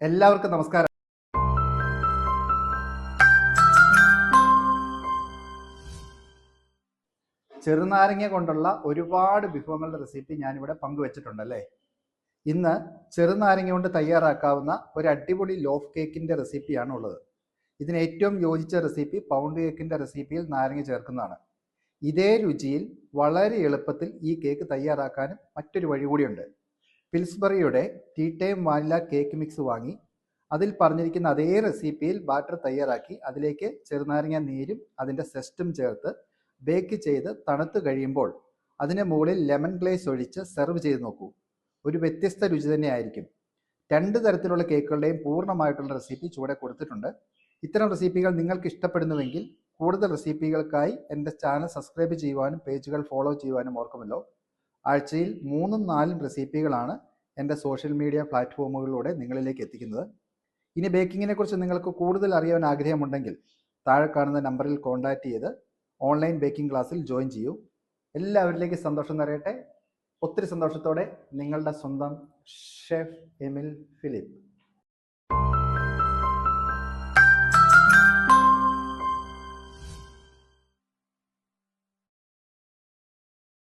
എല്ലാവർക്കും നമസ്കാരം. ചെറുനാരങ്ങ കൊണ്ടുള്ള ഒരുപാട് വിഭവങ്ങളുടെ റെസിപ്പി ഞാനിവിടെ പങ്കുവച്ചിട്ടുണ്ടല്ലേ. ഇന്ന് ചെറുനാരങ്ങ കൊണ്ട് തയ്യാറാക്കാവുന്ന ഒരു അടിപൊളി ലോഫ് കേക്കിൻ്റെ റെസിപ്പിയാണ് ഉള്ളത്. ഇതിന് ഏറ്റവും യോജിച്ച റെസിപ്പി പൗണ്ട് കേക്കിൻ്റെ റെസിപ്പിയിൽ നാരങ്ങ ചേർക്കുന്നതാണ്. ഇതേ രുചിയിൽ വളരെ എളുപ്പത്തിൽ ഈ കേക്ക് തയ്യാറാക്കാനും മറ്റൊരു വഴി കൂടിയുണ്ട്. പിൽസ്ബറിയുടെ tea time vanilla cake mix വാങ്ങി അതിൽ പറഞ്ഞിരിക്കുന്ന അതേ റെസിപ്പിയിൽ ബാറ്റർ തയ്യാറാക്കി അതിലേക്ക് ചെറുനാരങ്ങ നീരും അതിൻ്റെ സെസ്റ്റും ചേർത്ത് ബേക്ക് ചെയ്ത് തണുത്ത് കഴിയുമ്പോൾ അതിന് മുകളിൽ ലെമൺ ഗ്ലേസ് ഒഴിച്ച് സെർവ് ചെയ്ത് നോക്കൂ. ഒരു വ്യത്യസ്ത രുചി തന്നെയായിരിക്കും. 2 തരത്തിലുള്ള കേക്കുകളുടെയും പൂർണ്ണമായിട്ടുള്ള റെസിപ്പി ചുവടെ കൊടുത്തിട്ടുണ്ട്. ഇത്തരം റെസിപ്പികൾ നിങ്ങൾക്ക് ഇഷ്ടപ്പെടുന്നുവെങ്കിൽ കൂടുതൽ റെസിപ്പികൾക്കായി എൻ്റെ ചാനൽ സബ്സ്ക്രൈബ് ചെയ്യുവാനും പേജുകൾ ഫോളോ ചെയ്യുവാനും ഓർക്കുമല്ലോ. ആഴ്ചയിൽ 3-4 റെസിപ്പികളാണ് എൻ്റെ സോഷ്യൽ മീഡിയ പ്ലാറ്റ്ഫോമുകളിലൂടെ നിങ്ങളിലേക്ക് എത്തിക്കുന്നത്. ഇനി ബേക്കിങ്ങിനെ കുറിച്ച് നിങ്ങൾക്ക് കൂടുതൽ അറിയാൻ ആഗ്രഹമുണ്ടെങ്കിൽ താഴെ കാണുന്ന നമ്പറിൽ കോൺടാക്റ്റ് ചെയ്ത് ഓൺലൈൻ ബേക്കിംഗ് ക്ലാസ്സിൽ ജോയിൻ ചെയ്യൂ. എല്ലാവരിലേക്കും സന്തോഷം നിറയട്ടെ. ഒത്തിരി സന്തോഷത്തോടെ നിങ്ങളുടെ സ്വന്തം ഷെഫ് എമിൽ ഫിലിപ്പ്.